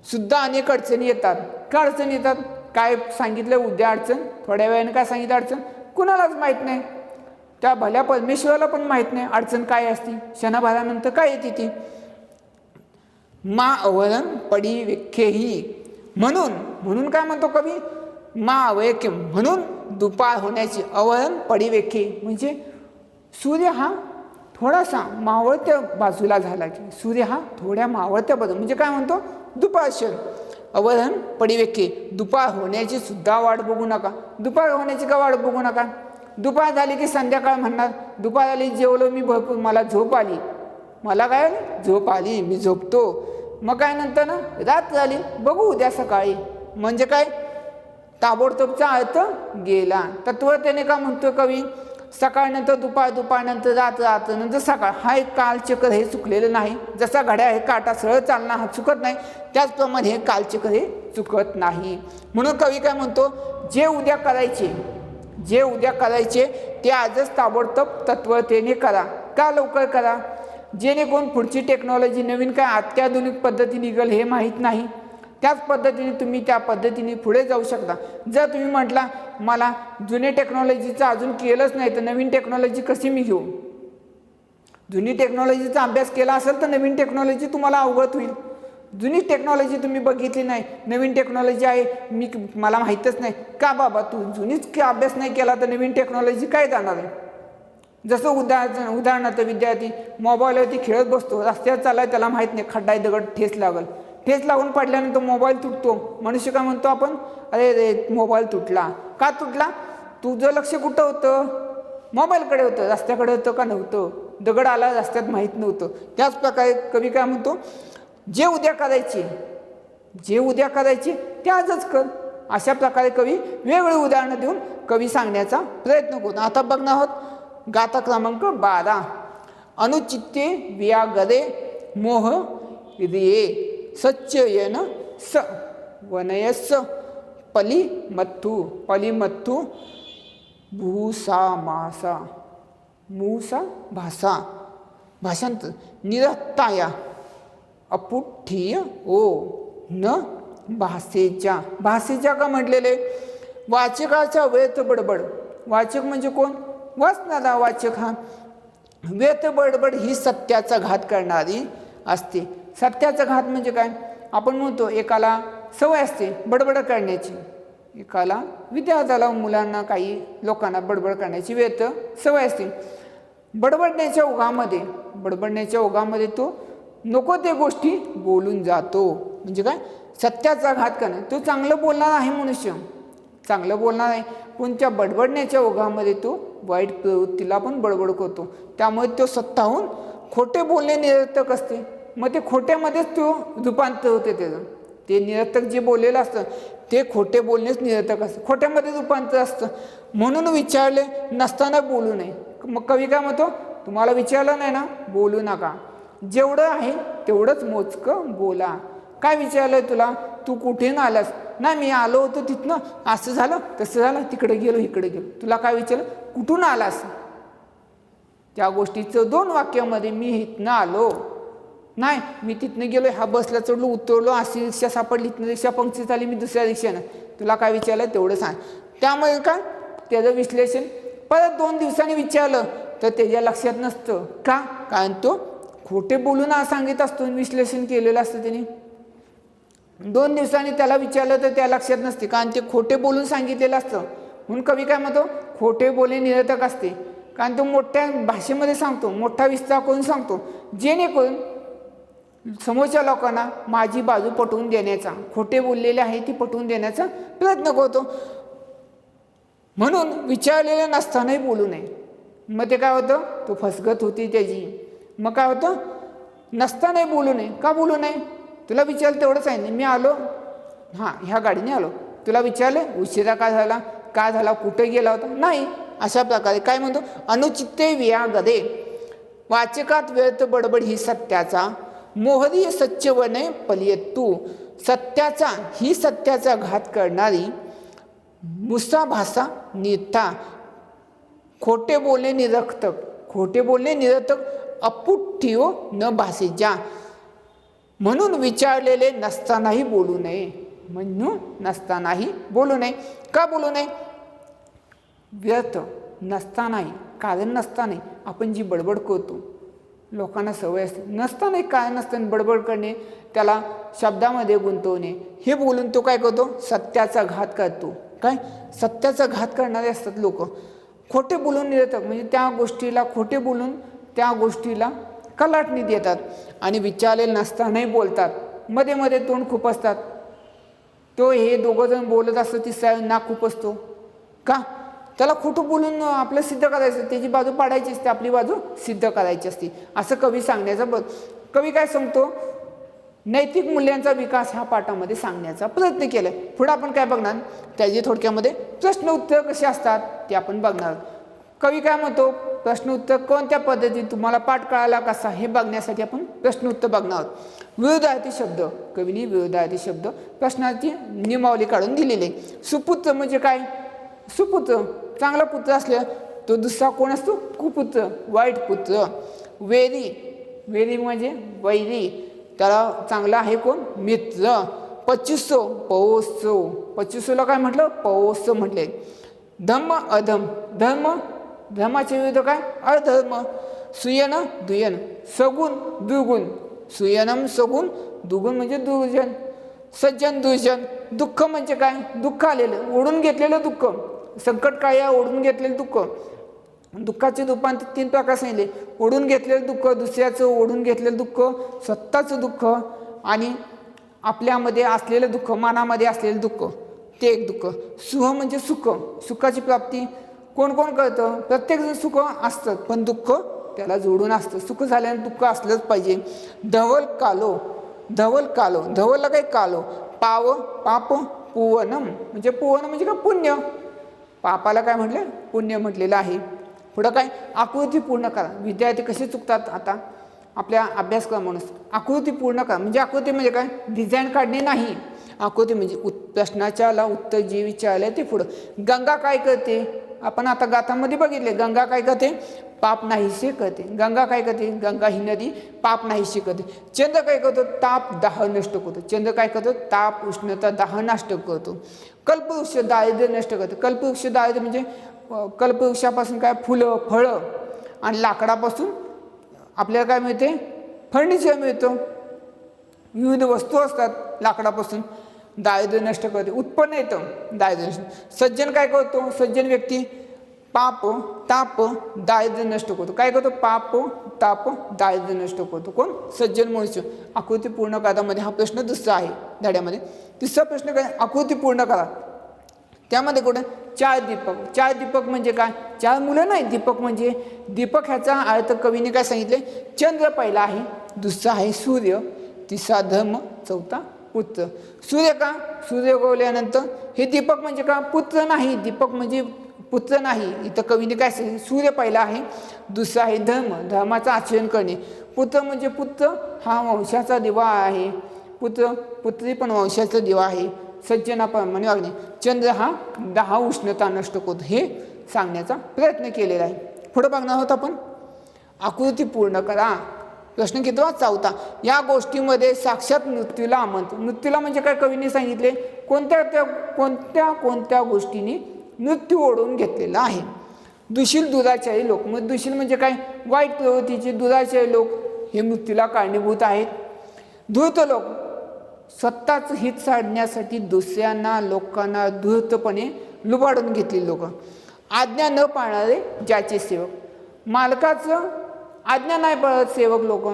Speaker 1: सुद्धा अनेक अडचणी येतात. का अडचणी येतात, काय सांगितलं उद्या अडचण, थोड्या वेळाने काय सांगितलं अडचण, कुणालाच माहीत नाही. त्या भल्या परमेश्वराला पण माहीत नाही अडचण काय असती, क्षणाभरानंतर काय येते ती. मा अवरण पडी व्यख्येही, म्हणून काय म्हणतो कवी, मा अवैक्य म्हणून दुपार होण्याची, अवरण पडी व्यख्ये म्हणजे सूर्य हा थोडासा मावळत्या बाजूला झाला की, सूर्य हा थोड्या मावळत्या बाजूला म्हणजे काय म्हणतो, दुपार क्षण. अवरण पडी व्यख्ये, दुपार होण्याची सुद्धा वाट बघू नका. दुपार होण्याची का वाट बघू नका, दुपार झाली की संध्याकाळ म्हणणार, दुपार आली जेवलो मी भरपूर, मला झोप आली, मला काय झोप आली, मी झोपतो. मग काय नंतर ना रात झाली, बघू उद्या सकाळी, म्हणजे काय ताबडतोबचा अर्थ गेला. तत्वतेने का म्हणतो कवी, सकाळनंतर दुपार, दुपारनंतर रात्र, नंतर सकाळ, हा एक कालचक्र हे चुकलेलं नाही. जसा घड्याळ हे काटा सरळ चालणं हा चुकत नाही, त्याचप्रमाणे हे कालचक्र हे चुकत नाही. म्हणून कवी काय म्हणतो, जे उद्या करायचे ते आजच ताबडतोब तत्परतेने करा. का लवकर करा, जेणेकरून पुढची टेक्नॉलॉजी नवीन काय अत्याधुनिक पद्धती निघेल हे माहीत नाही. त्याच पद्धतीने तुम्ही त्या पद्धतीने पुढे जाऊ शकता. जर तुम्ही म्हटला मला जुने टेक्नॉलॉजीचं अजून केलंच नाही तर नवीन टेक्नॉलॉजी कशी मी घेऊ, जुनी टेक्नॉलॉजीचा अभ्यास केला असेल तर नवीन टेक्नॉलॉजी तुम्हाला अवगत होईल. जुनी टेक्नॉलॉजी तुम्ही बघितली नाही, नवीन टेक्नॉलॉजी आहे मला माहीतच नाही. का बाबा, तू जुनीच अभ्यास नाही केला तर नवीन टेक्नॉलॉजी काय जाणार आहे. जसं उदाहरणार्थ विद्यार्थी मोबाईलवरती खेळत बसतो, रस्त्यावर चाललाय, त्याला माहीत नाही खड्डा आहे, दगड ठेच लागून पडल्यानंतर मोबाईल तुटतो. मनुष्य काय म्हणतो आपण, अरे रे मोबाईल तुटला. का तुटला, तुझं लक्ष कुठं होतं, मोबाईलकडे होतं, रस्त्याकडे होतं का नव्हतं. दगड आला रस्त्यात माहीत नव्हतं. त्याच प्रकारे कवी काय म्हणतो, जे उद्या करायचे ते आजच कर. अशा प्रकारे कवी वेगवेगळी उदाहरणं देऊन कवी सांगण्याचा प्रयत्न करतो. आता बघणार आहोत गाथा क्रमांक 12. अनुचित्ते व्यागरे मोह रिये सच्चयन स वनयस पलिमत्तू भूसा मासा मूसा भाषा. भाषांतर, निरताया अपुठ्ठीय ओ न भाषेच्या का म्हटलेले, वाचकाचा व्यर्थ बडबड. वाचक म्हणजे कोण, वाचणारा वाचक. हा व्यर्थ बडबड ही सत्याचा घात करणारी असते. सत्याचा घात म्हणजे काय, आपण म्हणतो एकाला सवय असते बडबड करण्याची, एकाला विद्यार्थ्याला, मुलांना, काही लोकांना बडबड करण्याची व्यर्थ सवय असते. बडबडण्याच्या ओघामध्ये तो नको ते गोष्टी बोलून जातो. म्हणजे काय, सत्याचा घात करणं. तो चांगलं बोलणार आहे, मनुष्य चांगलं बोलणार आहे, पण त्या बडबडण्याच्या ओघामध्ये तो वाईट प्रवृत्तीला पण बडबड करतो. त्यामुळे तो स्वतःहून खोटे बोलणे निरर्थक असते. मग ते खोट्यामध्येच तो रूपांतर होते त्याचं. ते निरर्थक जे बोललेलं असतं ते खोटे बोलणेच निरर्थक असतं, खोट्यामध्ये रूपांतर असतं. म्हणून विचारले नसताना बोलू नये. मग कवी काय म्हणतो, तुम्हाला विचारलं नाही ना, बोलू नका. जेवढं आहे तेवढंच मोजकं बोला. काय विचारलंय तुला, तू कुठेन आलास, नाही मी आलो होतो तिथनं, असं झालं तसं झालं, तिकडे गेलो इकडे गेलो. तुला काय विचारलं, कुठून आलास, त्या गोष्टीचं 2 वाक्यामध्ये मी इथनं आलो, नाही मी तिथनं गेलो, हा बसला चढलो उतरलो, अशी रिक्षा सापडली, इथनं रिक्षा पंक्चर झाली, मी दुसऱ्या रिक्षानं. तुला काय विचारलं तेवढं सांग. त्यामुळे काय, त्याचं विश्लेषण परत 2 दिवसांनी विचारलं तर त्याच्या लक्षात नसतं. का, कारण तो खोटे बोलून सांगित असतो, विश्लेषण केलेलं असतं त्याने. 2 दिवसांनी त्याला विचारलं तर त्या लक्षात नसते, कारण ते खोटे बोलून सांगितलेलं असतं. म्हणून कवी काय म्हणतो, खोटे बोलणे निरर्थक असते. कारण तो मोठ्या भाषेमध्ये सांगतो, मोठा विस्तार करून सांगतो, जेणेकरून समोरच्या लोकांना माझी बाजू पटवून देण्याचा, खोटे बोललेले आहे ती पटवून देण्याचा प्रयत्न करतो. म्हणून विचारलेलं नसतानाही बोलू नये. मग ते काय होतं, तो फसगत होती त्याची. मग काय होतं, नसतानाही बोलू नये. का बोलू नये, तुला विचारलं तेवढंच आहे, मी आलो, हां ह्या गाडीने आलो. तुला विचारलं उशिरा का झाला, कुठे गेला होता, नाही. अशा प्रकारे काय म्हणतो, अनुचित्ते व्यागरे, वाचकात व्यर्थ बडबड ही सत्याचा, मोहरी सच्चवने पलियत्तू, सत्याचा घात करणारी, मुसा भाषा निरता, खोटे बोलणे निरर्थक, अपुठ्ठीयो न भाषेच्या. म्हणून विचारलेले नसतानाही बोलू नये. का बोलू नये, व्यर्थ नसतानाही, कारण नसतानाही आपण जी बडबड करतो, लोकांना सवय असते, नसतानाही कारण नसताना बडबड करणे, त्याला शब्दामध्ये गुंतवणे, हे बोलून तो काय करतो, सत्याचा घात करतो. काय, सत्याचा घात करणारे असतात लोक. खोटे बोलून निरर्थक म्हणजे त्या गोष्टीला खोटे बोलून त्या गोष्टीला कलाटणी देतात आणि विचारलेले नसतानाही बोलतात. मध्ये मध्ये तोंड खूप असतात. तो हे दोघं जण बोलत असतो, तिसरा नाक खूप असतो. का, त्याला खोटं बोलून आपलं सिद्ध करायचं, त्याची बाजू पाडायची असते, आपली बाजू सिद्ध करायची असते. असं कवी सांगण्याचा कवी काय सांगतो, नैतिक मूल्यांचा विकास ह्या पाठामध्ये सांगण्याचा प्रयत्न केलाय. पुढे आपण काय बघणार, त्याची थोडक्यामध्ये प्रश्न उत्तर कसे असतात ते आपण बघणार. कवी काय म्हणतो, प्रश्न उत्तर कोणत्या पद्धतीत तुम्हाला पाठ कळाला कसा हे बघण्यासाठी आपण प्रश्न उत्तर बघणार आहोत. विरोधार्थी शब्द, कवीने विरोधार्थी शब्द प्रश्नाची नियमावली काढून दिलेली आहे. सुपुत्र म्हणजे काय, सुपुत्र चांगला पुत्र असले तो दुसरा कोण असतो, कुपुत्र वाईट पुत्र. वेरी, वेरी म्हणजे वैरी, त्याला चांगला आहे कोण, मित्र. पच्चीसो, पौसो, पच्चीसोला काय म्हटलं, पौसो म्हटले. धम्म अधम, धर्म धर्माचे विरुद्ध काय, अधर्म. सुयन दुयन, सगुण दुर्गुण, सुयनम सगुण, दुर्गुण म्हणजे दुर्जन. सज्जन दुर्जन, दुःख म्हणजे काय, दुःख आलेलं ओढून घेतलेलं दुःख, संकट काय ओढून घेतलेलं दुःख. दुःखाचे रूपांतर 3 प्रकार सांगितले, ओढून घेतलेलं दुःख, दुसऱ्याचं ओढून घेतलेलं दुःख, स्वतःचं दुःख आणि आपल्यामध्ये असलेलं दुःख, मनामध्ये असलेलं दुःख, ते एक दुःख. सुख म्हणजे सुख, सुखाची प्राप्ती कोण कोण करतं, प्रत्येकजण सुख असतं पण दुःख त्याला जोडून असतं. सुख झाल्याने दुःख असलंच पाहिजे. धवल कालो, धवल कालो, धवलला काही कालो. पाव, पाप, पुवनम म्हणजे पुवन म्हणजे काय, पुण्य. पापाला काय म्हटलं, पुण्य म्हटलेलं आहे. पुढं काय, आकृती पूर्ण करा. विद्यार्थी कसे चुकतात आता आपल्या अभ्यासक्रमानुस, आकृती पूर्ण करा. म्हणजे आकृती म्हणजे काय, डिझाईन काढणे नाही. आकृती म्हणजे प्रश्नाच्याला उत्तर जे विचारले ते पुढं. गंगा काय करते, आपण आता गाथांमध्ये बघितले, गंगा काय करते, पाप नाहीसे करते. गंगा काय करते, गंगा ही नदी पाप नाहीसे करते. चंद्र काय करतो, ताप दाह नष्ट करतो. चंद्र काय करतो, ताप उष्णता दाह नष्ट करतो. कल्पवृक्ष दारिद्र्य नष्ट करतो. कल्पवृक्ष दारिद्र्य म्हणजे कल्पवृक्षापासून काय, फुलं फळं आणि लाकडापासून आपल्याला काय मिळते, फर्निचर मिळतं, विविध वस्तू असतात लाकडापासून. दारिद्र्य नष्ट करते, उत्पन्न येतं दारिद्र्य नष्ट. सज्जन काय करतो, सज्जन व्यक्ती पाप ताप दारिद्र्य नष्ट करतो. काय करतो, पाप ताप दारिद्र्य नष्ट करतो. कोण, सज्जन मनुष्य. आकृती पूर्ण करामध्ये हा प्रश्न दुसरा आहे धड्यामध्ये. तिसरा प्रश्न काय, आकृती पूर्ण करा. त्यामध्ये कुठे 4 दीपक. 4 दीपक म्हणजे काय, 4 मुलं नाही, दीपक म्हणजे दीपक. ह्याचा अर्थ कवीने काय सांगितले, चंद्र पहिला आहे, दुसरा आहे सूर्य, तिसरा धर्म, चौथा पुत्र. सूर्य का, सूर्य उगवल्यानंतर हे दीपक म्हणजे का, पुत्र नाही, दीपक म्हणजे पुत्र नाही. इथं कवीने काय सांगितले, सूर्य पहिला आहे, दुसरा आहे धर्म, धर्माचं आचरण करणे. पुत्र म्हणजे पुत्र हा वंशाचा दिवा आहे, पुत्र पुत्री पण वंशाचा दिवा आहे. सज्जनाप्रमाणे वागणे. चंद्र हा 10 उष्णता नष्ट करतो हे सांगण्याचा प्रयत्न केलेला आहे. पुढे बघणार आहोत आपण, आकृती पूर्ण करा. प्रश्न कितवा, चौथा. या गोष्टीमध्ये साक्षात मृत्यूला आमंत्रण. मृत्यूला म्हणजे काय, कवीने सांगितले कोणत्या कोणत्या गोष्टींनी मृत्यू ओढून घेतलेला आहे. दुशील दुराचारी लोक, मग दुशील म्हणजे काय, वाईट प्रवृत्तीचे दुराचारी लोक हे मृत्यूला कारणीभूत आहेत. धूर्त लोक, स्वतःच हित साधण्यासाठी दुसऱ्यांना लोकांना धूर्तपणे लुबाडून घेतलेली लोक. आज्ञा न पाळणारे ज्याचे सेवक, मालकाचं आज्ञा नाही पाळत सेवक लोक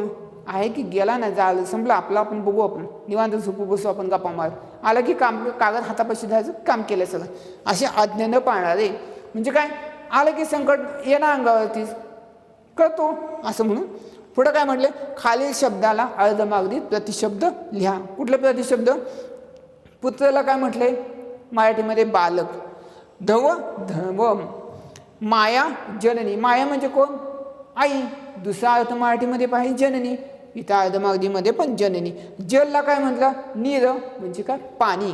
Speaker 1: आहे की गेला नाही, झालं संपलं आपलं, आपण बघू, आपण निवांत झोपू बसू, आपण गप्पा मार, आलं की काम, कागद हातापाशी द्यायचं, काम केलं सगळं. असे आज्ञा न पाळणारे म्हणजे काय, आलं की संकट येणं अंगावरतीच करतो असं म्हणून. पुढं काय म्हटलं, खालील शब्दाला अर्धमागधी प्रतिशब्द लिहा. कुठले प्रतिशब्द, पुत्राला काय म्हटले मराठीमध्ये बालक. धव धव, माया जननी, माया म्हणजे कोण, आई. दुसरा अर्थ मराठीमध्ये पाहिजे जननी, इथं अर्धमागधीमध्ये पण जननी. जलला काय म्हटलं, नीर म्हणजे काय, पाणी.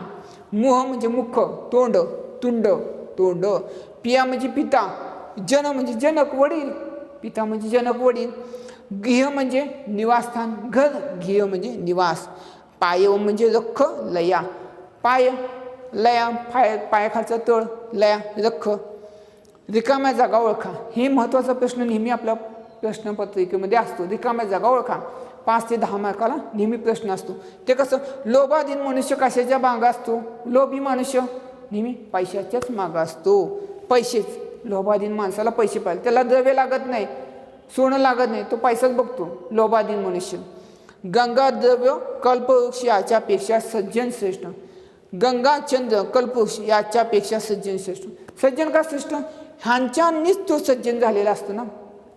Speaker 1: मुह म्हणजे मुख, तोंड, तुंड तोंड. पिया म्हणजे पिता, जन म्हणजे जनक वडील, पिता म्हणजे जनक वडील. गृह म्हणजे निवासस्थान, घर, गृह म्हणजे निवास. पाय म्हणजे रख, लया, पाय लया, पायाखालचा तळ, लया रख. रिकाम्या जागा ओळखा. हे महत्त्वाचा प्रश्न नेहमी आपल्या प्रश्नपत्रिकेमध्ये असतो. रिकाम्या जागा ओळखा. 5 ते 10 मार्काला नेहमी प्रश्न असतो. ते कसं, लोभाधीन मनुष्य कशाच्या मागं असतो, लोभी मनुष्य नेहमी पैशाच्याच मागं असतो. पैसेच, लोभाधीन माणसाला पैसे पाहिजे, त्याला द्रव्य लागत नाही, सोनं लागत नाही, तो पैसाच बघतो लोभाधीन मनुष्य. गंगा द्रव्य कल्पवृक्ष याच्यापेक्षा सज्जन श्रेष्ठ. गंगा चंद्र कल्पवृक्ष याच्यापेक्षा सज्जन श्रेष्ठ. सज्जन का श्रेष्ठ, ह्यांच्यानीच तो सज्जन झालेला असतो ना,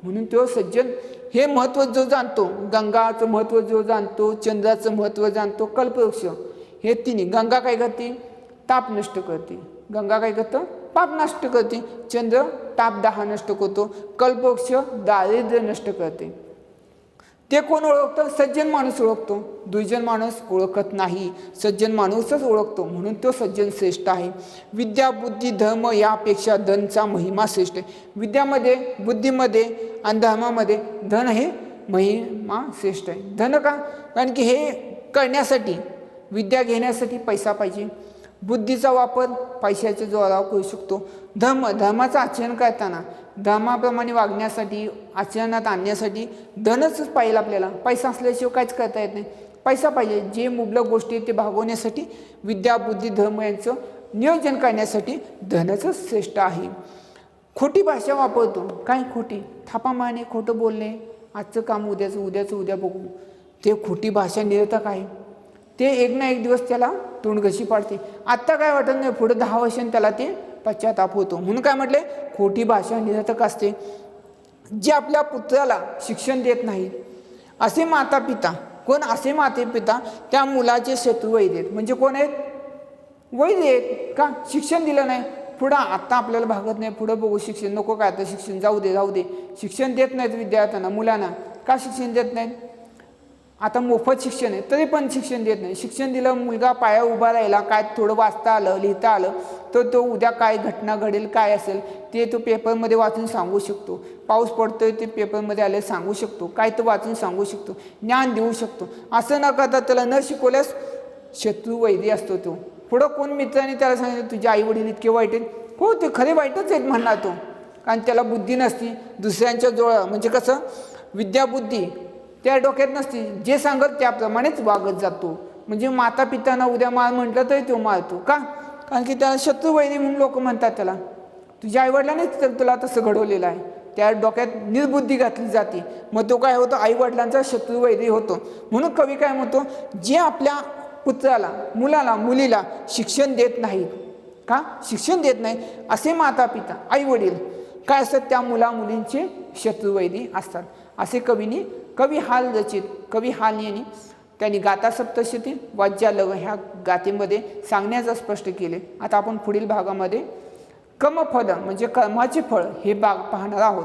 Speaker 1: म्हणून तो सज्जन हे महत्त्व जो जाणतो, गंगाचं महत्त्व जो जाणतो, चंद्राचं महत्त्व जाणतो, कल्पवृक्ष हे तिन्ही. गंगा काय करते, ताप नष्ट करते. गंगा काय करतं, पाप नष्ट करते. चंद्र ताप दाह नष्ट करतो, कल्पवृक्ष दारिद्र्य नष्ट करते. ते कोण ओळखतं? सज्जन माणूस ओळखतो. दुर्जन माणूस ओळखत नाही, सज्जन माणूसच ओळखतो, म्हणून तो सज्जन श्रेष्ठ आहे. विद्या बुद्धी धर्म यापेक्षा धनचा महिमा श्रेष्ठ आहे. विद्यामध्ये, बुद्धीमध्ये आणि धर्मामध्ये धन हे महिमा श्रेष्ठ आहे. धन का? कारण की हे करण्यासाठी, विद्या घेण्यासाठी पैसा पाहिजे. बुद्धीचा वापर पैशाच्या जोरावर करू शकतो. धर्माचं आचरण करताना, धर्माप्रमाणे वागण्यासाठी, आचरणात आणण्यासाठी धनच पाहिजे आपल्याला. पैसा असल्याशिवाय काहीच करता येत नाही. पैसा पाहिजे. जे मुबलक गोष्टी ते भागवण्यासाठी, विद्या बुद्धी धर्म यांचं नियोजन करण्यासाठी धनच श्रेष्ठ आहे. खोटी भाषा वापरतो. काय खोटी? थापा मारणे, खोटं बोलणे, आजचं काम उद्याचं उद्या बघू. ते खोटी भाषा निरर्थक आहे. ते एक ना एक दिवस त्याला तोंडघशी पाडते. आत्ता काय वाटत नाही, पुढे 10 वर्षांनी त्याला ते पश्चाताप होतो. म्हणून काय म्हटले? खोटी भाषा निरर्थक असते. जे आपल्या पुत्राला शिक्षण देत नाहीत असे माता पिता, कोण? असे माते पिता त्या मुलाचे शत्रू वैद्य आहेत. म्हणजे कोण आहेत? वैद्य आहेत. का? शिक्षण दिलं नाही. पुढं आत्ता आपल्याला भागत नाही, पुढं बघू, शिक्षण नको, काय आता शिक्षण जाऊ दे. शिक्षण देत नाहीत विद्यार्थ्यांना, मुलांना. का शिक्षण देत नाहीत? आता मोफत शिक्षण आहे तरी पण शिक्षण देत नाही. शिक्षण दिलं, मुलगा पाया उभा राहिला, काय थोडं वाचता आलं, लिहिता आलं, तर तो उद्या काय घटना घडेल, काय असेल ते तो पेपरमध्ये वाचून सांगू शकतो. पाऊस पडतोय ते पेपरमध्ये आले सांगू शकतो. काय तो वाचून सांगू शकतो, ज्ञान देऊ शकतो. असं न करता त्याला न शिकवल्यास शत्रू वैरी असतो तो. पुढं कोण मित्राने त्याला सांगितलं तुझे आई वडील इतके वाईट आहेत, हो ते खरे वाईटच आहेत म्हणणार तो, कारण त्याला बुद्धी नसती. दुसऱ्यांच्या जोळा म्हणजे कसं, विद्या बुद्धी त्या डोक्यात नसती. जे सांगत त्याप्रमाणेच वागत जातो. म्हणजे माता पितांना उद्या मार म्हटलं तरी तो मारतो. का? कारण की त्याला शत्रू वैरी म्हणून लोक म्हणतात त्याला. तुझ्या आईवडिलांनीच तर तुला तसं घडवलेलं आहे. त्या डोक्यात निर्बुद्धी घातली जाते. मग तो काय होतो? आईवडिलांचा शत्रू वैरी होतो. म्हणून कवी काय म्हणतो? जे आपल्या पुत्राला, मुलाला, मुलीला शिक्षण देत नाहीत, का शिक्षण देत नाही असे माता पिता, आई वडील काय असतात? त्या मुला मुलींचे शत्रू वैरी असतात. असे कवी हाल रचित, कवी हाल यांनी त्यांनी गाथा सप्तशती वाज्यालग ह्या गाथेमध्ये सांगण्याचं स्पष्ट केले. आता आपण पुढील भागामध्ये कर्मफल म्हणजे कर्माचे फळ हे भाग पाहणार आहोत.